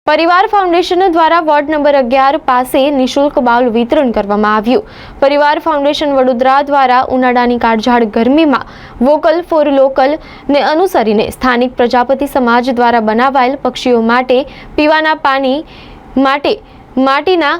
परिवार फाउंडेशन द्वारा ward number 11 पासे निःशुल्क बाउल वितरण करवामां आव्युं। परिवार फाउंडेशन वडोदरा द्वारा उनाळानी काळझाळ गरमीमां वोकल फॉर लोकल ने अनुसरीने स्थानिक प्रजापति समाज द्वारा बनावायेल पक्षीओ माटे पीवाना पाणी माटे माटीना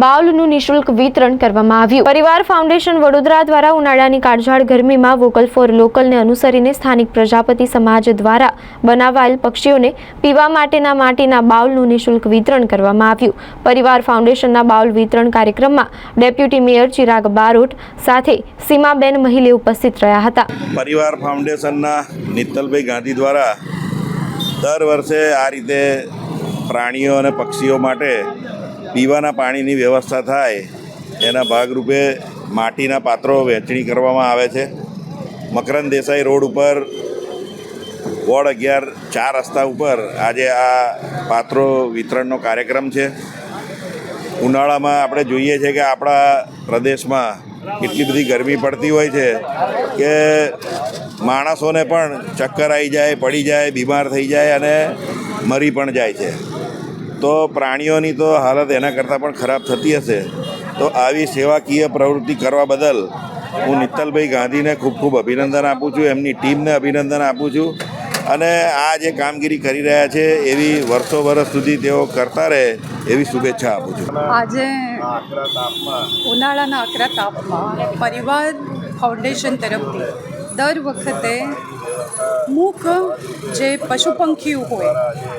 बाउलનું નિઃશુલ્ક વિતરણ કરવામાં આવ્યું। પરિવાર ફાઉન્ડેશન વડોદરા દ્વારા ઉનાળાની કાળઝાળ ગરમીમાં વોકલ ફોર લોકલને અનુસરીને સ્થાનિક પ્રજાપતિ સમાજ દ્વારા બનાવાયેલ પક્ષીઓને પીવા માટેના માટીના બાઉલનું નિઃશુલ્ક વિતરણ કરવામાં આવ્યું। પરિવાર ફાઉન્ડેશનના બાઉલ વિતરણ કાર્યક્રમમાં ડેપ્યુટી મેયર ચિરાગ બારોટ સાથે સીમાબેન મहिले ઉપસ્થિત રહ્યા હતા। પરિવાર ફાઉન્ડેશનના નિત્તલભાઈ ગાંધી દ્વારા દર વર્ષે આ રીતે પ્રાણીઓ અને પક્ષીઓ માટે પીવાના પાણીની વ્યવસ્થા થાય એના ભાગરૂપે માટીના પાત્રો વહેંચણી કરવામાં આવે છે। મકરંદ દેસાઈ રોડ ઉપર વોર્ડ 11 4 રસ્તા ઉપર આજે આ પાત્રો વિતરણનો કાર્યક્રમ છે। ઉનાળામાં આપણે જોઈએ છે કે આપણા પ્રદેશમાં કેટલી બધી ગરમી પડતી હોય છે કે માણસોને પણ ચક્કર આવી જાય, પડી જાય, બીમાર થઈ જાય અને મરી પણ જાય છે। તો પ્રાણીઓની તો હાલત એના કરતાં પણ ખરાબ થતી હશે। તો આવી સેવાકીય પ્રવૃત્તિ કરવા બદલ હું નિત્તલભાઈ ગાંધીને ખૂબ ખૂબ અભિનંદન આપું છું, એમની ટીમને અભિનંદન આપું છું અને આ જે કામગીરી કરી રહ્યા છે એવી વર્ષો વર્ષ સુધી તેઓ કરતા રહે એવી શુભેચ્છા આપું છું। આજે ઉનાળાના આકરા તાપમાં પરિવાર ફાઉન્ડેશન તરફથી દર વખતે મૂક જે પશુ પંખીઓ હોય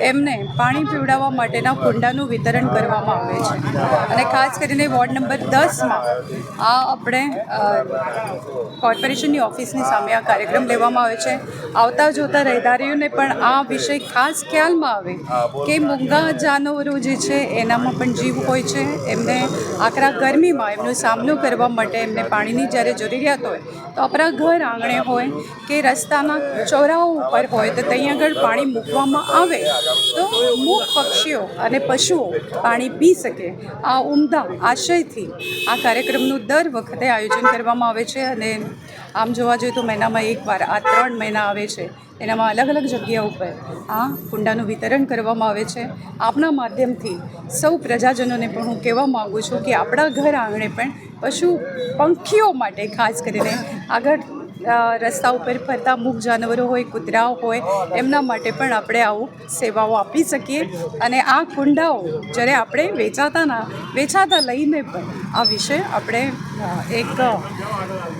એમને પાણી પીવડાવવા માટેના કુંડાનું વિતરણ કરવામાં આવે છે અને ખાસ કરીને વોર્ડ નંબર 10માં આ આપણે કોર્પોરેશનની ઓફિસની સામે આ કાર્યક્રમ લેવામાં આવે છે। આવતા જોતા રહેદારીઓને પણ આ વિષય ખાસ ખ્યાલમાં આવે કે મૂંગા જાનવરો જે છે એનામાં પણ જીવ હોય છે, એમને આકરા ગરમીમાં એમનો સામનો કરવા માટે એમને પાણીની જ્યારે જરૂરિયાત હોય તો આપણા ઘર આંગણે હોય કે રસ્તાના ચોરાઓ ઉપર હોય તો ત્યાં આગળ પાણી મૂકવામાં આવે તો મૂક પક્ષીઓ અને પશુઓ પાણી પી શકે। આ ઉમદા આશયથી આ કાર્યક્રમનું દર વખતે આયોજન કરવામાં આવે છે અને આમ જોવા જોઈએ તો મહિનામાં એકવાર આ 3 મહિના આવે છે એનામાં અલગ અલગ જગ્યા ઉપર આ કુંડાનું વિતરણ કરવામાં આવે છે। આપના માધ્યમથી સૌ પ્રજાજનોને પણ હું કહેવા માગું છું કે આપણા ઘર આંગણે પણ પશુ પંખીઓ માટે ખાસ કરીને આગળ રસ્તા ઉપર ફરતા મૂક જાનવરો હોય, કૂતરાઓ હોય, એમના માટે પણ આપણે આવું સેવાઓ આપી શકીએ અને આ કુંડાઓ જ્યારે આપણે વેચાતા લઈને પણ આ વિશે આપણે એક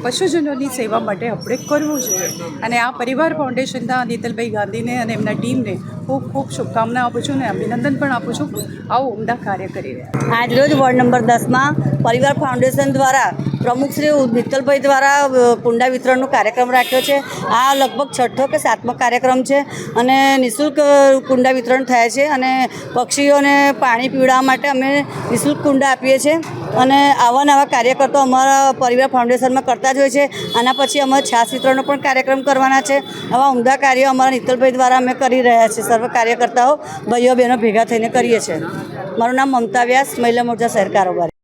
પશુજનોની સેવા માટે આપણે કરવું જોઈએ અને આ પરિવાર ફાઉન્ડેશનના નિત્તલભાઈ ગાંધીને અને એમના ટીમને ખૂબ ખૂબ શુભકામના આપું છું અને અભિનંદન પણ આપું છું આવું ઉમદા કાર્ય કરી રહ્યા। આજરોજ વોર્ડ નંબર 10માં પરિવાર ફાઉન્ડેશન દ્વારા પ્રમુખ શ્રી નિત્તલભાઈ દ્વારા કુંડા વિતરણનો કાર્યક્રમ રાખ્યો છે। આ લગભગ 6થો કે 7મો કાર્યક્રમ છે અને નિઃશુલ્ક કુંડા વિતરણ થયા છે અને પક્ષીઓને પાણી પીવડાવવા માટે અમે નિઃશુલ્ક કુંડા આપીએ છીએ અને આવા નવા કાર્યકર્તાઓ અમારા પરિવાર ફાઉન્ડેશનમાં કરતા જ હોય છે। આના પછી અમે છાશ વિતરણનો પણ કાર્યક્રમ કરવાના છે। આવા ઉમદા કાર્યો અમારા નિત્તલભાઈ દ્વારા અમે કરી રહ્યા છીએ। સર્વ કાર્યકર્તાઓ ભાઈઓ બહેનો ભેગા થઈને કરીએ છીએ। મારું નામ મમતા વ્યાસ, મહિલા મોરચા શહેર કારોબારી।